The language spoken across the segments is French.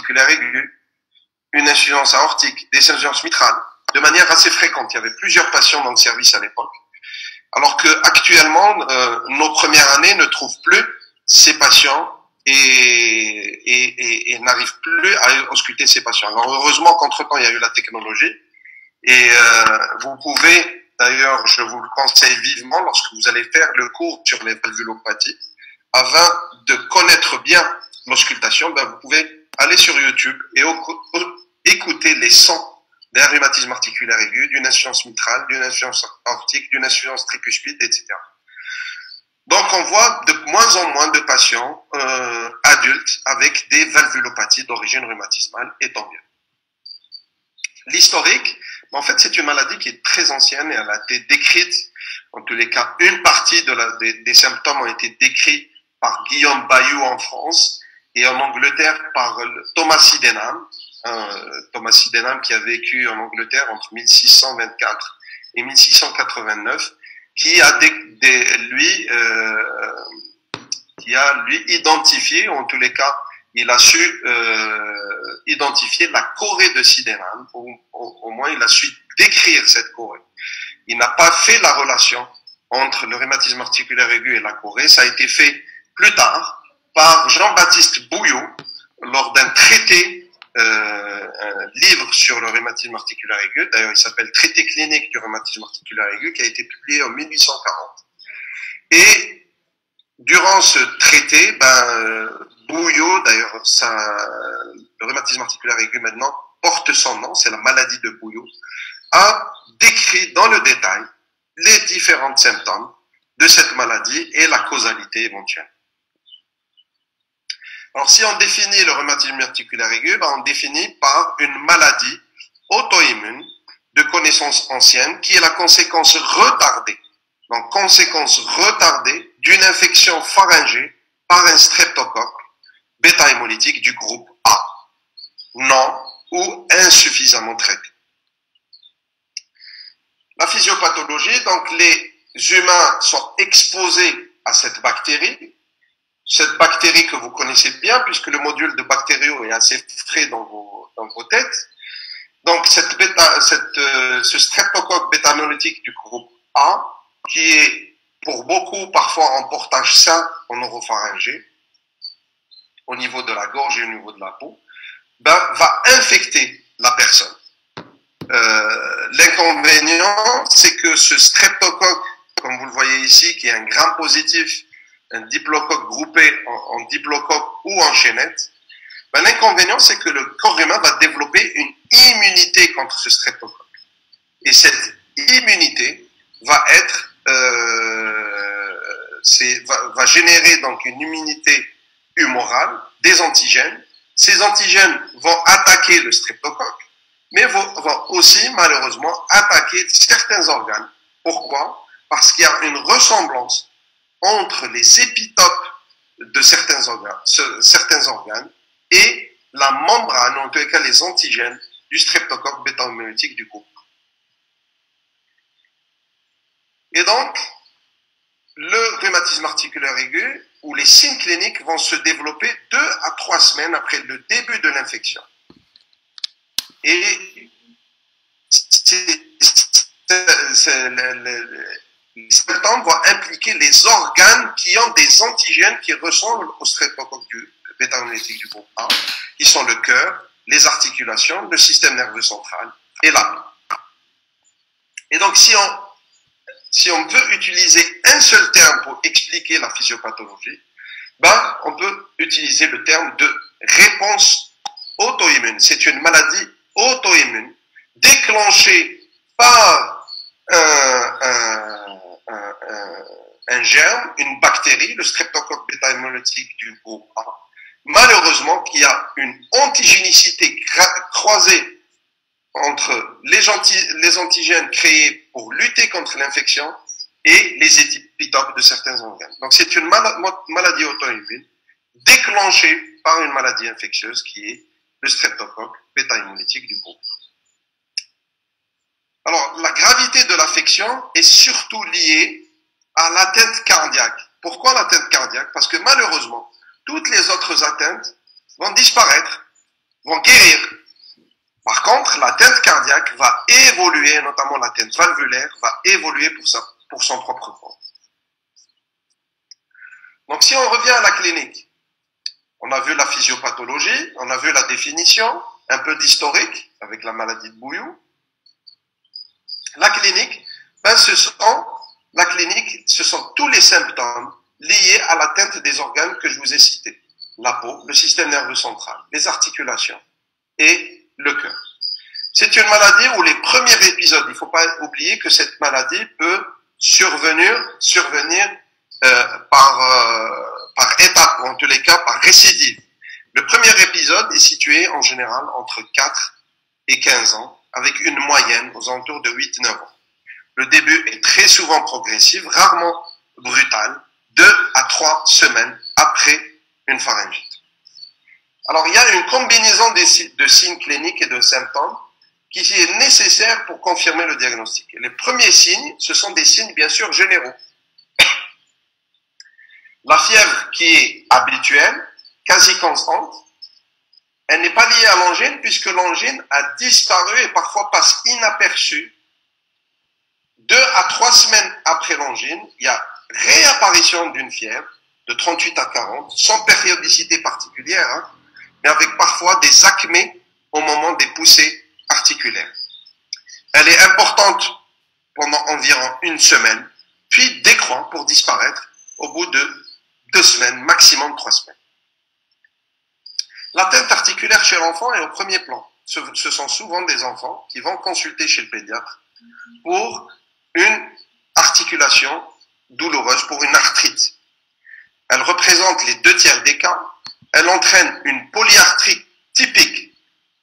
articulaire aiguë, une insuffisance aortique, des insuffisances mitrales, de manière assez fréquente. Il y avait plusieurs patients dans le service à l'époque. Alors que actuellement, nos premières années ne trouvent plus ces patients et n'arrivent plus à ausculter ces patients. Alors heureusement qu'entre-temps, il y a eu la technologie et vous pouvez, d'ailleurs, je vous le conseille vivement lorsque vous allez faire le cours sur les valvulopathies, afin de connaître bien l'auscultation, ben vous pouvez aller sur YouTube et écouter les sons d'un rhumatisme articulaire aigu, d'une insuffisance mitrale, d'une insuffisance aortique, d'une insuffisance tricuspide, etc. Donc on voit de moins en moins de patients adultes avec des valvulopathies d'origine rhumatismale, et tant mieux. L'historique, en fait, c'est une maladie qui est très ancienne et elle a été décrite, en tous les cas, une partie des symptômes ont été décrits par Guillaume Bayou en France et en Angleterre par Thomas Sydenham. Thomas Sydenham qui a vécu en Angleterre entre 1624 et 1689, qui a lui identifié, en tous les cas, il a su identifier la chorée de Sydenham, au moins il a su décrire cette chorée. Il n'a pas fait la relation entre le rhumatisme articulaire aigu et la chorée, ça a été fait plus tard par Jean-Baptiste Bouillot lors d'un traité, un livre sur le rhumatisme articulaire aigu, d'ailleurs il s'appelle Traité clinique du rhumatisme articulaire aigu, qui a été publié en 1840. Et durant ce traité, Bouillot, d'ailleurs le rhumatisme articulaire aigu maintenant porte son nom, c'est la maladie de Bouillot, a décrit dans le détail les différents symptômes de cette maladie et la causalité éventuelle. Alors, si on définit le rhumatisme articulaire aigu, on définit par une maladie auto-immune de connaissance ancienne qui est la conséquence retardée, donc conséquence retardée d'une infection pharyngée par un streptocoque bêta-hémolytique du groupe A, non ou insuffisamment traité. La physiopathologie, donc les humains sont exposés à cette bactérie que vous connaissez bien, puisque le module de bactériaux est assez frais dans vos têtes. Donc, ce streptocoque bêta-hémolytique du groupe A, qui est pour beaucoup parfois en portage sain en oropharyngée, au niveau de la gorge et au niveau de la peau, va infecter la personne. L'inconvénient, c'est que ce streptocoque, comme vous le voyez ici, qui est un gram positif, un diplocoque groupé en diplocoque ou en chaînette, l'inconvénient, c'est que le corps humain va développer une immunité contre ce streptocoque. Et cette immunité va va générer donc une immunité humorale, des antigènes. Ces antigènes vont attaquer le streptocoque, mais vont aussi, malheureusement, attaquer certains organes. Pourquoi? Parce qu'il y a une ressemblance entre les épitopes de certains organes et la membrane, en tout cas les antigènes du streptocoque bêta-hémolytique du groupe. Et donc, le rhumatisme articulaire aigu, où les signes cliniques vont se développer 2 à 3 semaines après le début de l'infection. Et les symptômes vont impliquer les organes qui ont des antigènes qui ressemblent au streptocoque bêta-hémolytique du groupe A, qui sont le cœur, les articulations, le système nerveux central et la peau. Et donc, si on veut utiliser un seul terme pour expliquer la physiopathologie, on peut utiliser le terme de réponse auto-immune. C'est une maladie auto-immune déclenchée par un germe, une bactérie, le streptocoque bêta-hémolytique du groupe A, malheureusement, qui a une antigénicité croisée entre les antigènes créés pour lutter contre l'infection et les épitopes de certains organes. Donc c'est une maladie auto-immune déclenchée par une maladie infectieuse qui est le streptocoque bêta-hémolytique du groupe. Alors, la gravité de l'affection est surtout liée à l'atteinte cardiaque. Pourquoi l'atteinte cardiaque? Parce que malheureusement, toutes les autres atteintes vont disparaître. vont guérir. Par contre, l'atteinte cardiaque va évoluer, notamment l'atteinte valvulaire, va évoluer pour son propre compte. Donc, si on revient à la clinique, on a vu la physiopathologie, on a vu la définition, un peu d'historique avec la maladie de Bouillou. La clinique, ce sont tous les symptômes liés à l'atteinte des organes que je vous ai cités. La peau, le système nerveux central, les articulations et le cœur. C'est une maladie où les premiers épisodes, il ne faut pas oublier que cette maladie peut survenir par étapes, ou en tous les cas par récidive. Le premier épisode est situé en général entre 4 et 15 ans, avec une moyenne aux alentours de 8-9 ans. Le début est très souvent progressif, rarement brutal, 2 à 3 semaines après une pharyngite. Alors, il y a une combinaison de signes cliniques et de symptômes qui est nécessaire pour confirmer le diagnostic. Et les premiers signes, ce sont des signes bien sûr généraux. La fièvre qui est habituelle, quasi constante, elle n'est pas liée à l'angine puisque l'angine a disparu et parfois passe inaperçue. 2 à 3 semaines après l'angine, il y a réapparition d'une fièvre de 38 à 40, sans périodicité particulière, mais avec parfois des acmés au moment des poussées articulaires. Elle est importante pendant environ une semaine, puis décroît pour disparaître au bout de 2 semaines, maximum 3 semaines. L'atteinte articulaire chez l'enfant est au premier plan. Ce sont souvent des enfants qui vont consulter chez le pédiatre pour une articulation douloureuse, pour une arthrite. Elle représente les 2/3 des cas. Elle entraîne une polyarthrite typique,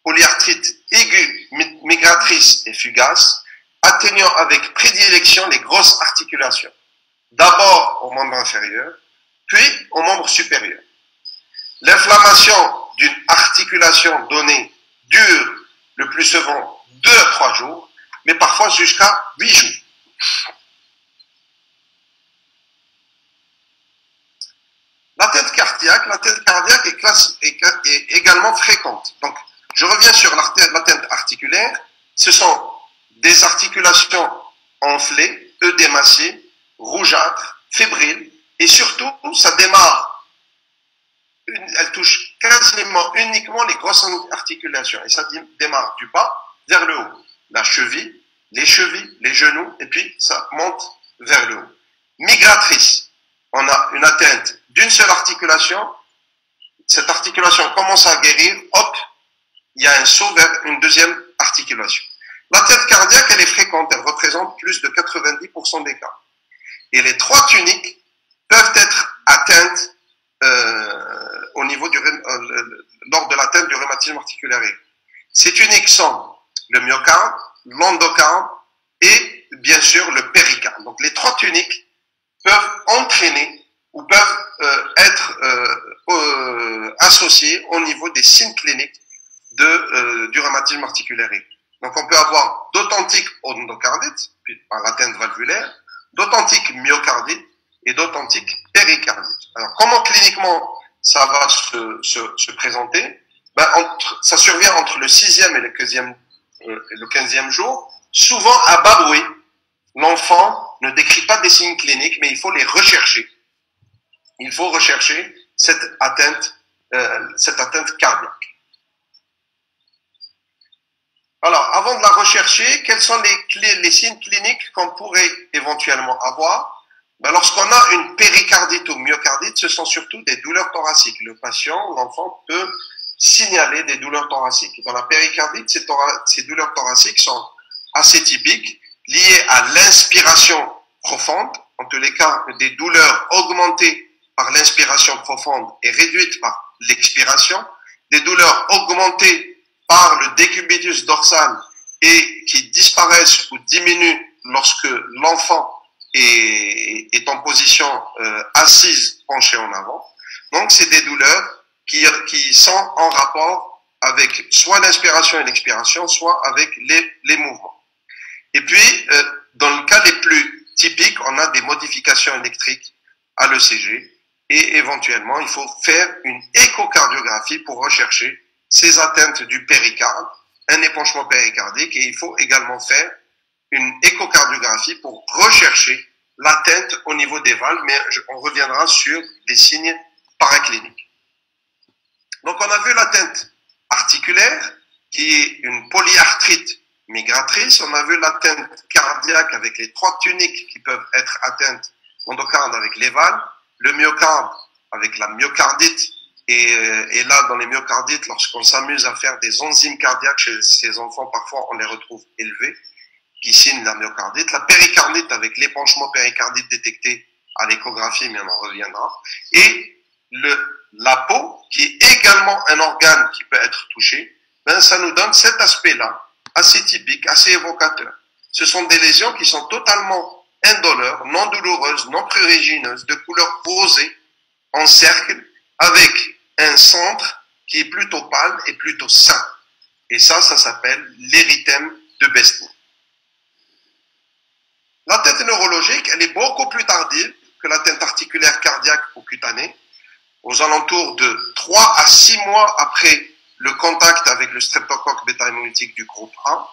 polyarthrite aiguë, migratrice et fugace, atteignant avec prédilection les grosses articulations. D'abord au membre inférieur, puis au membre supérieur. L'inflammation d'une articulation donnée dure le plus souvent 2 à 3 jours, mais parfois jusqu'à 8 jours. L'atteinte cardiaque est également fréquente. Donc, je reviens sur l'atteinte articulaire. Ce sont des articulations enflées, œdémacées, rougeâtres, fébriles, et surtout, ça démarre, elle touche quasiment uniquement les grosses articulations, et ça démarre du bas vers le haut. La cheville, les chevilles, les genoux, et puis ça monte vers le haut. Migratrice, on a une atteinte d'une seule articulation, cette articulation commence à guérir, hop, il y a un saut vers une deuxième articulation. L'atteinte cardiaque, elle est fréquente, elle représente plus de 90% des cas. Et les 3 tuniques peuvent être atteintes au niveau lors de l'atteinte du rhumatisme articulaire aigu. Ces tuniques sont le myocarde, l'endocarde et bien sûr le péricarde. Donc les 3 tuniques peuvent entraîner ou peuvent être associées au niveau des signes cliniques du rhumatisme articulaire aigu. Donc on peut avoir d'authentiques endocardites, puis par l'atteinte valvulaire, d'authentiques myocardites et d'authentiques péricardites. Alors comment cliniquement ça va se présenter? Ça survient entre le 6e et le 15e jour, souvent à bas bruit. L'enfant ne décrit pas des signes cliniques, mais il faut les rechercher. Il faut rechercher cette atteinte cardiaque. Alors, avant de la rechercher, quels sont les signes cliniques qu'on pourrait éventuellement avoir? Lorsqu'on a une péricardite ou myocardite, ce sont surtout des douleurs thoraciques. Le patient, l'enfant, peut signaler des douleurs thoraciques. Dans la péricardite, ces douleurs thoraciques sont assez typiques, liées à l'inspiration profonde, en tous les cas des douleurs augmentées par l'inspiration profonde et réduites par l'expiration, des douleurs augmentées par le décubitus dorsal et qui disparaissent ou diminuent lorsque l'enfant est en position assise, penchée en avant. Donc c'est des douleurs qui sont en rapport avec soit l'inspiration et l'expiration, soit avec les mouvements. Et puis, dans le cas les plus typiques, on a des modifications électriques à l'ECG et éventuellement, il faut faire une échocardiographie pour rechercher ces atteintes du péricarde, un épanchement péricardique, et il faut également faire une échocardiographie pour rechercher l'atteinte au niveau des valves, mais on reviendra sur les signes paracliniques. Donc on a vu l'atteinte articulaire, qui est une polyarthrite migratrice. On a vu l'atteinte cardiaque avec les 3 tuniques qui peuvent être atteintes, endocarde avec les valves, le myocarde avec la myocardite, et là dans les myocardites, lorsqu'on s'amuse à faire des enzymes cardiaques chez ces enfants, parfois on les retrouve élevés, qui signent la myocardite, la péricardite avec l'épanchement péricardique détecté à l'échographie, mais on en reviendra, et la peau, qui est également un organe qui peut être touché, ben ça nous donne cet aspect-là, assez typique, assez évocateur. Ce sont des lésions qui sont totalement indolores, non douloureuses, non prurigineuses, de couleur rosée, en cercle, avec un centre qui est plutôt pâle et plutôt sain. Et ça s'appelle l'érythème de Besnier. L'atteinte neurologique, elle est beaucoup plus tardive que l'atteinte articulaire, cardiaque ou cutanée, aux alentours de 3 à 6 mois après le contact avec le streptocoque bêta-hémolytique du groupe A.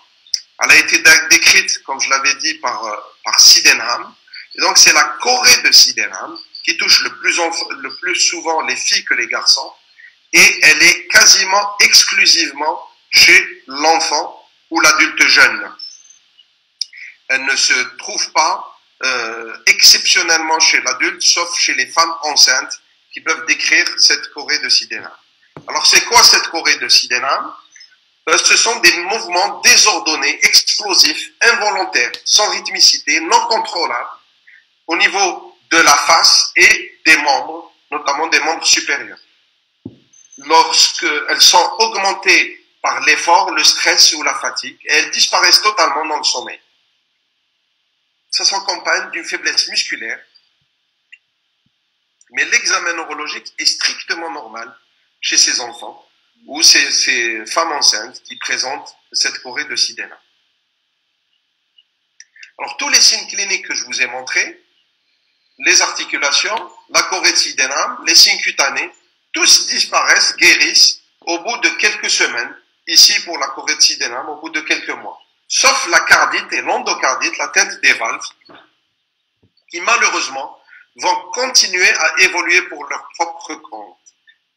Elle a été décrite, comme je l'avais dit, par Sydenham. Et donc, c'est la chorée de Sydenham qui touche le plus souvent les filles que les garçons. Et elle est quasiment exclusivement chez l'enfant ou l'adulte jeune. Elle ne se trouve pas exceptionnellement chez l'adulte, sauf chez les femmes enceintes qui peuvent décrire cette chorée de Sydenham. Alors, c'est quoi cette chorée de Sydenham? Ce sont des mouvements désordonnés, explosifs, involontaires, sans rythmicité, non contrôlables, au niveau de la face et des membres, notamment des membres supérieurs. Lorsqu'elles sont augmentées par l'effort, le stress ou la fatigue, et elles disparaissent totalement dans le sommeil. Ça s'accompagne d'une faiblesse musculaire, mais l'examen neurologique est strictement normal chez ces enfants ou ces femmes enceintes qui présentent cette chorée de Sydenham. Alors, tous les signes cliniques que je vous ai montrés, les articulations, la chorée de Sydenham, les signes cutanés, tous disparaissent, guérissent au bout de quelques semaines, ici pour la chorée de Sydenham, au bout de quelques mois. Sauf la cardite et l'endocardite, l'atteinte des valves, qui malheureusement vont continuer à évoluer pour leur propre compte.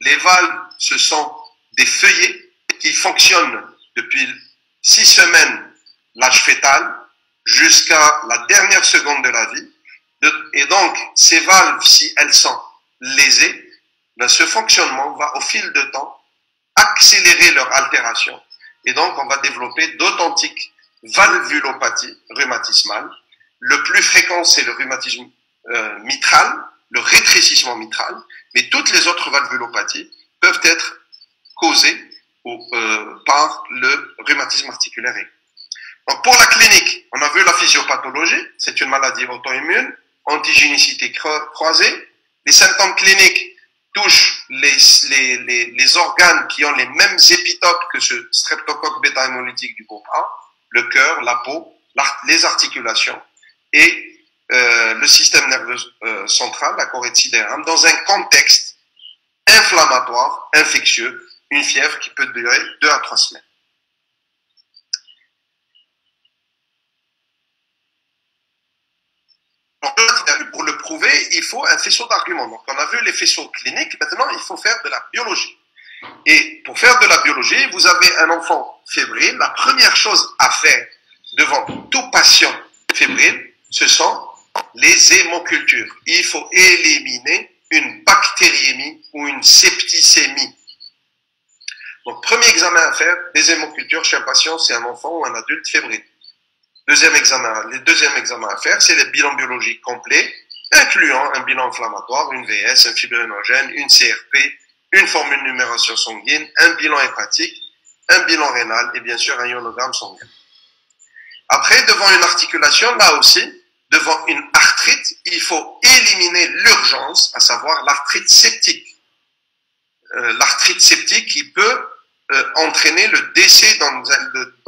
Les valves, ce sont des feuillets qui fonctionnent depuis 6 semaines, l'âge fœtal, jusqu'à la dernière seconde de la vie. Et donc, ces valves, si elles sont lésées, ben ce fonctionnement va, au fil de temps, accélérer leur altération. Et donc, on va développer d'authentiques valvulopathies rhumatismales. Le plus fréquent, c'est le rhumatisme mitral, le rétrécissement mitral, mais toutes les autres valvulopathies peuvent être causées par le rhumatisme articulaire aigu. Donc, pour la clinique, on a vu la physiopathologie, c'est une maladie auto-immune, antigénicité croisée. Les symptômes cliniques touchent les organes qui ont les mêmes épitopes que ce streptocoque bêta-hémolytique du groupe A, le cœur, la peau, les articulations et le système nerveux central, la chorée de Sydenham, dans un contexte inflammatoire, infectieux, une fièvre qui peut durer 2 à 3 semaines. Pour le prouver, il faut un faisceau d'arguments. Donc, on a vu les faisceaux cliniques. Maintenant, il faut faire de la biologie. Et pour faire de la biologie, vous avez un enfant fébrile. La première chose à faire devant tout patient fébrile, ce sont les hémocultures. Il faut éliminer une bactériémie ou une septicémie. Donc, premier examen à faire, des hémocultures chez un patient, c'est un enfant ou un adulte fébrile. Le deuxième examen à faire, c'est le bilan biologique complet, incluant un bilan inflammatoire, une VS, un fibrinogène, une CRP, une formule de numération sanguine, un bilan hépatique, un bilan rénal et bien sûr un ionogramme sanguin. Après, devant une articulation, là aussi, devant une arthrite, il faut éliminer l'urgence, à savoir l'arthrite septique. L'arthrite septique qui peut entraîner le décès dans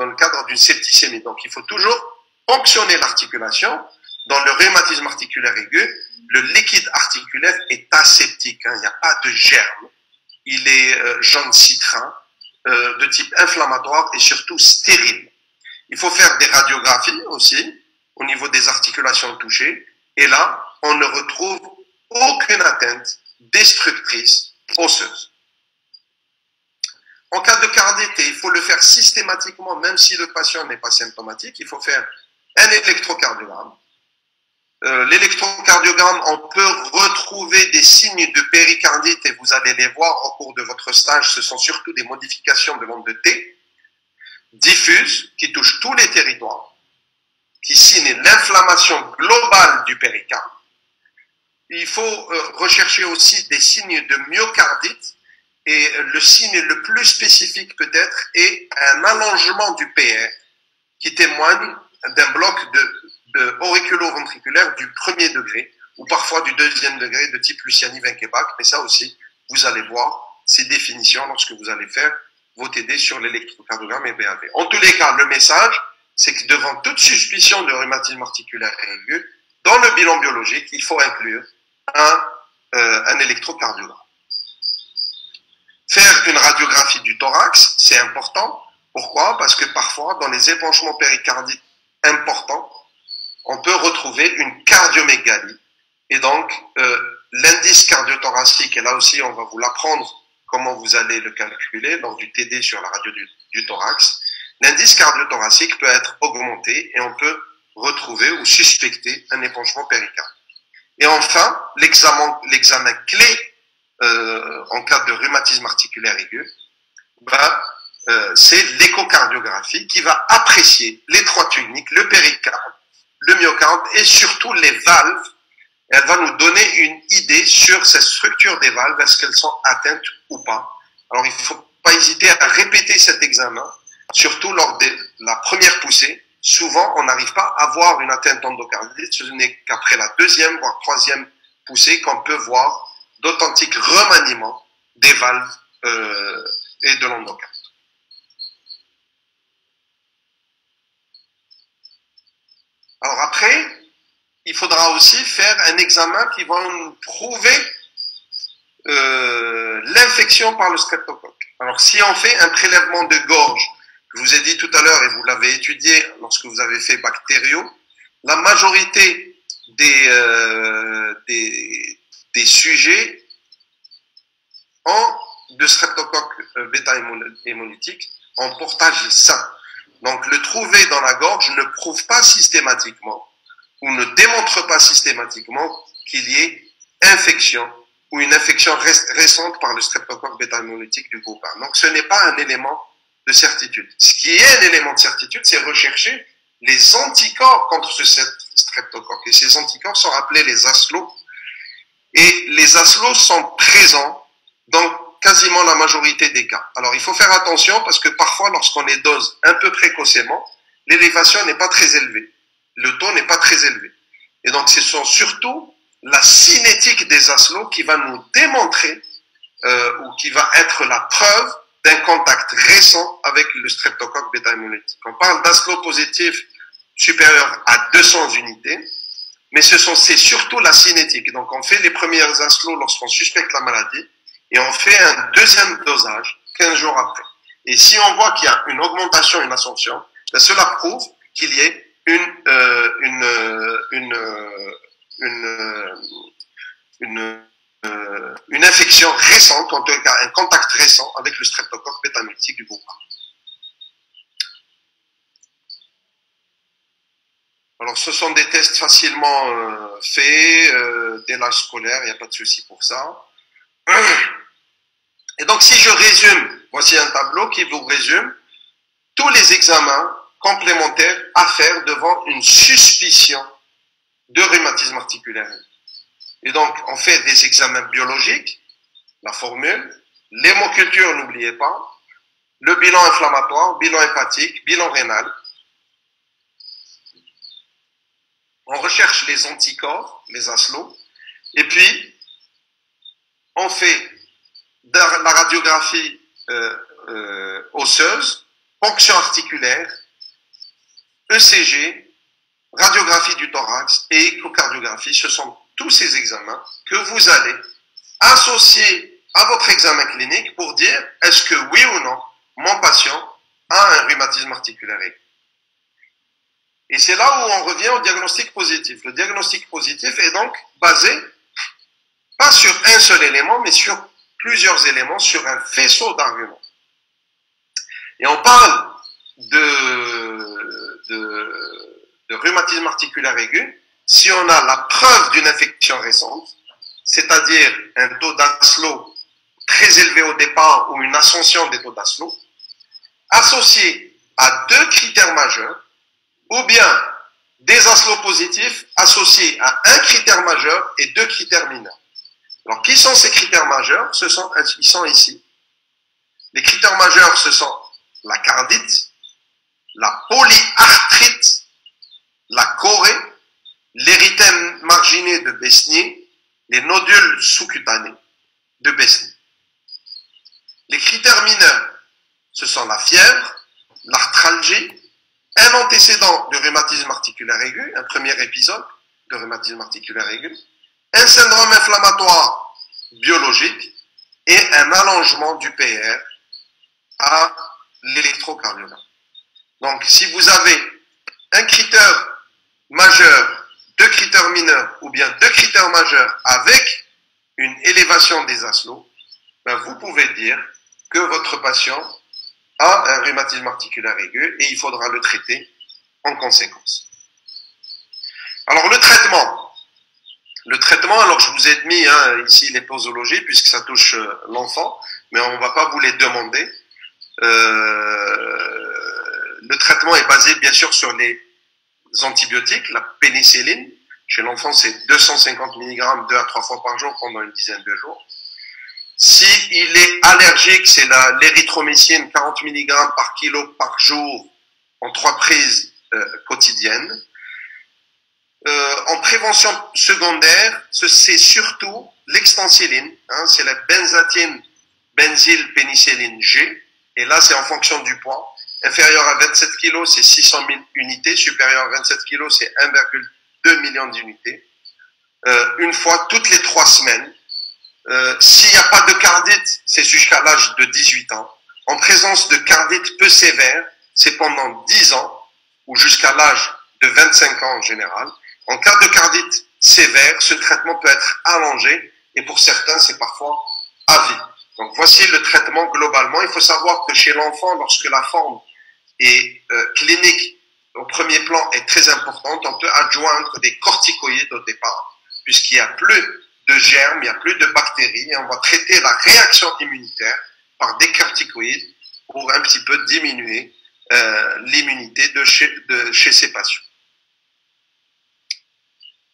le cadre d'une septicémie. Donc, il faut toujours ponctionner l'articulation. Dans le rhumatisme articulaire aigu, le liquide articulaire est aseptique. Il n'y a pas de germe. Il est jaune citrin. de type inflammatoire et surtout stérile. Il faut faire des radiographies aussi au niveau des articulations touchées et là, on ne retrouve aucune atteinte destructrice osseuse. En cas de cardité, il faut le faire systématiquement, même si le patient n'est pas symptomatique, il faut faire un électrocardiogramme. L'électrocardiogramme, on peut retrouver des signes de péricardite et vous allez les voir au cours de votre stage. Ce sont surtout des modifications de l'onde de T diffuses qui touchent tous les territoires, qui signent l'inflammation globale du péricarde. Il faut rechercher aussi des signes de myocardite et le signe le plus spécifique peut-être est un allongement du PR qui témoigne d'un bloc de auriculo-ventriculaire du premier degré ou parfois du deuxième degré de type Luciani-Vinqueback, mais ça aussi, vous allez voir ces définitions lorsque vous allez faire vos TD sur l'électrocardiogramme et BAV. En tous les cas, le message, c'est que devant toute suspicion de rhumatisme articulaire aigu, dans le bilan biologique, il faut inclure un électrocardiogramme. Faire une radiographie du thorax, c'est important. Pourquoi? Parce que parfois, dans les épanchements péricardiques importants, on peut retrouver une cardiomégalie. Et donc, l'indice cardiothoracique, et là aussi, on va vous l'apprendre comment vous allez le calculer lors du TD sur la radio du thorax. L'indice cardiothoracique peut être augmenté et on peut retrouver ou suspecter un épanchement péricardique. Et enfin, l'examen clé en cas de rhumatisme articulaire aigu, c'est l'échocardiographie qui va apprécier les trois techniques, le péricarde, le myocarde et surtout les valves. Elle va nous donner une idée sur cette structure des valves, est-ce qu'elles sont atteintes ou pas. Alors il ne faut pas hésiter à répéter cet examen, surtout lors de la première poussée. Souvent, on n'arrive pas à voir une atteinte d'endocardite, ce n'est qu'après la deuxième, voire troisième poussée qu'on peut voir d'authentiques remaniements des valves et de l'endocarde. Alors après, il faudra aussi faire un examen qui va nous prouver l'infection par le streptocoque. Alors si on fait un prélèvement de gorge, je vous ai dit tout à l'heure, et vous l'avez étudié lorsque vous avez fait bactériaux, la majorité des sujets ont de streptocoque bêta-hémolytique en portage sain. Donc le trouver dans la gorge ne prouve pas systématiquement ou ne démontre pas systématiquement qu'il y ait infection ou une infection récente par le streptocoque bêta-hémolytique du groupe 1. Donc ce n'est pas un élément de certitude. Ce qui est un élément de certitude, c'est rechercher les anticorps contre ce streptocoque. Et ces anticorps sont appelés les ASLO. Et les ASLO sont présents dans quasiment la majorité des cas. Alors il faut faire attention parce que parfois lorsqu'on les dose un peu précocement, l'élévation n'est pas très élevée. Le taux n'est pas très élevé. Et donc ce sont surtout la cinétique des ASLO qui va nous démontrer ou qui va être la preuve d'un contact récent avec le streptocoque bêta-hémolytique. On parle d'ASLO positif supérieur à 200 unités, mais c'est surtout la cinétique. Donc on fait les premières ASLO lorsqu'on suspecte la maladie et on fait un deuxième dosage 15 jours après. Et si on voit qu'il y a une augmentation, une ascension, cela prouve qu'il y ait une infection récente, en tout cas un contact récent avec le streptocoque bêta-hémolytique du groupe A. Alors ce sont des tests facilement faits dès l'âge scolaire, il n'y a pas de souci pour ça. Et donc si je résume, voici un tableau qui vous résume tous les examens complémentaires à faire devant une suspicion de rhumatisme articulaire. Et donc, on fait des examens biologiques, la formule, l'hémoculture, n'oubliez pas, le bilan inflammatoire, bilan hépatique, bilan rénal. On recherche les anticorps, les ASLO, et puis, on fait de la radiographie osseuse, ponction articulaire, ECG, radiographie du thorax et échocardiographie. Ce sont tous ces examens que vous allez associer à votre examen clinique pour dire est-ce que oui ou non mon patient a un rhumatisme articulaire aigu. Et c'est là où on revient au diagnostic positif. Le diagnostic positif est donc basé pas sur un seul élément, mais sur plusieurs éléments, sur un faisceau d'arguments. Et on parle de rhumatisme articulaire aigu si on a la preuve d'une infection récente, c'est-à-dire un taux d'Aslo très élevé au départ ou une ascension des taux d'Aslo, associé à deux critères majeurs, ou bien des Aslo positifs associés à un critère majeur et deux critères mineurs. Alors, qui sont ces critères majeurs? Ils sont ici. Les critères majeurs, ce sont la cardite, la polyarthrite, la chorée, l'érythème marginé de Besnier, les nodules sous-cutanés de Besnier. Les critères mineurs, ce sont la fièvre, l'arthralgie, un antécédent de rhumatisme articulaire aigu, un premier épisode de rhumatisme articulaire aigu, un syndrome inflammatoire biologique et un allongement du PR à l'électrocardiogramme. Donc, si vous avez un critère majeur, deux critères mineurs ou bien deux critères majeurs avec une élévation des Aslo, ben vous pouvez dire que votre patient a un rhumatisme articulaire aigu et il faudra le traiter en conséquence. Alors le traitement, alors je vous ai mis ici les posologies puisque ça touche l'enfant, mais on ne va pas vous les demander. Le traitement est basé bien sûr sur les antibiotiques, la pénicilline. Chez l'enfant, c'est 250 mg 2 à 3 fois par jour pendant une dizaine de jours. S'il est allergique, c'est l'érythromycine, 40 mg par kilo par jour en 3 prises quotidiennes. En prévention secondaire, c'est surtout l'extensiline, c'est la benzatine, benzylpénicilline G, et là c'est en fonction du poids. Inférieur à 27 kg, c'est 600 000 unités, supérieur à 27 kg, c'est 1,2 million d'unités. Une fois toutes les 3 semaines. S'il n'y a pas de cardite, c'est jusqu'à l'âge de 18 ans. En présence de cardite peu sévère, c'est pendant 10 ans, ou jusqu'à l'âge de 25 ans en général. En cas de cardite sévère, ce traitement peut être allongé, et pour certains, c'est parfois à vie. Donc voici le traitement globalement. Il faut savoir que chez l'enfant, lorsque la forme est clinique, au premier plan, est très importante, on peut adjoindre des corticoïdes au départ, puisqu'il n'y a plus de germes, il n'y a plus de bactéries, et on va traiter la réaction immunitaire par des corticoïdes pour un petit peu diminuer l'immunité de chez ces patients.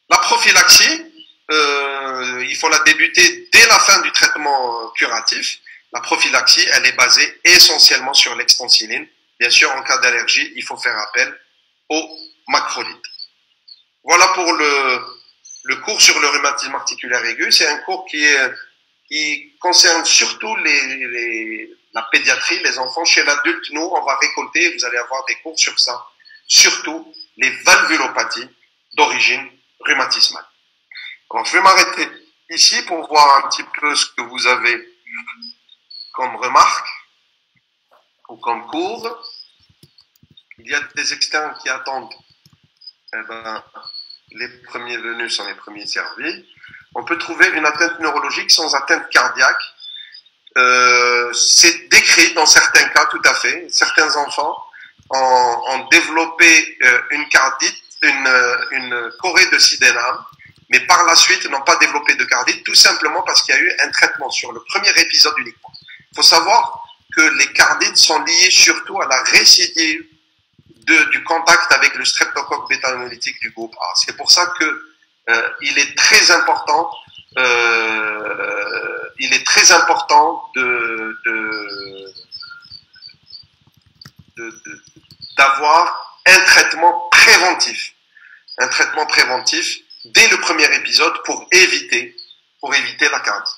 La prophylaxie, il faut la débuter dès la fin du traitement curatif. La prophylaxie, elle est basée essentiellement sur l'extensiline. Bien sûr, en cas d'allergie, il faut faire appel au macrolide. Voilà pour le cours sur le rhumatisme articulaire aigu. C'est un cours qui concerne surtout la pédiatrie, les enfants. Chez l'adulte, nous, on va récolter, vous allez avoir des cours sur ça, surtout les valvulopathies d'origine rhumatismale. Alors, je vais m'arrêter ici pour voir un petit peu ce que vous avez comme remarque ou comme cours. Il y a des externes qui attendent. Les premiers venus sont les premiers servis. On peut trouver une atteinte neurologique sans atteinte cardiaque. C'est décrit dans certains cas, tout à fait. Certains enfants ont développé une cardite, une chorée de sidéname, mais par la suite n'ont pas développé de cardite, tout simplement parce qu'il y a eu un traitement sur le premier épisode uniquement. Il faut savoir que les cardites sont liées surtout à la récidive du contact avec le streptocoque bêta-hémolytique du groupe A. C'est pour ça que il est très important d'avoir un traitement préventif dès le premier épisode pour éviter la cardite.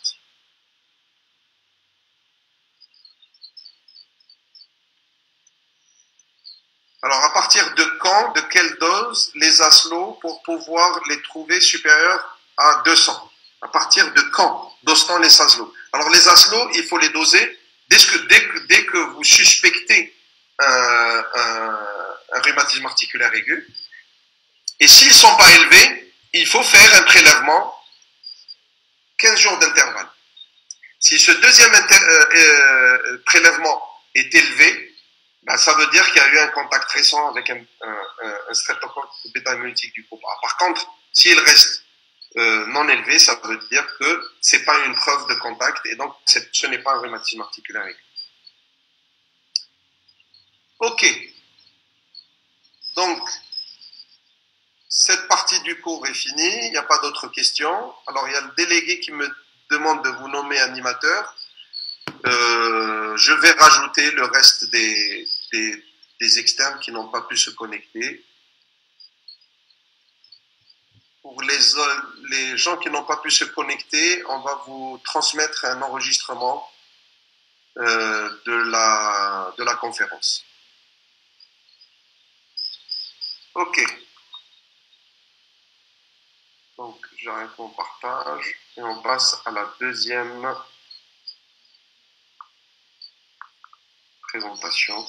Alors, à partir de quand, de quelle dose les Aslo pour pouvoir les trouver supérieurs à 200? À partir de quand dose-t-on les Aslo? Alors, les Aslo, il faut les doser dès que vous suspectez un rhumatisme articulaire aigu, et s'ils ne sont pas élevés, il faut faire un prélèvement 15 jours d'intervalle. Si ce deuxième prélèvement est élevé, ben ça veut dire qu'il y a eu un contact récent avec un streptocoque bêta-hémolytique du groupe A. Par contre, s'il reste non élevé, ça veut dire que ce n'est pas une preuve de contact et donc ce n'est pas un rhumatisme articulaire aigu. Ok. Donc, cette partie du cours est finie. Il n'y a pas d'autres questions. Alors, il y a le délégué qui me demande de vous nommer animateur. Je vais rajouter le reste des externes qui n'ont pas pu se connecter. Pour les gens qui n'ont pas pu se connecter, on va vous transmettre un enregistrement de la conférence. Ok. Donc, j'arrête mon partage et on passe à la deuxième présentation.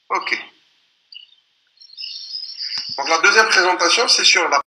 Ok. Donc, la deuxième présentation, c'est sur la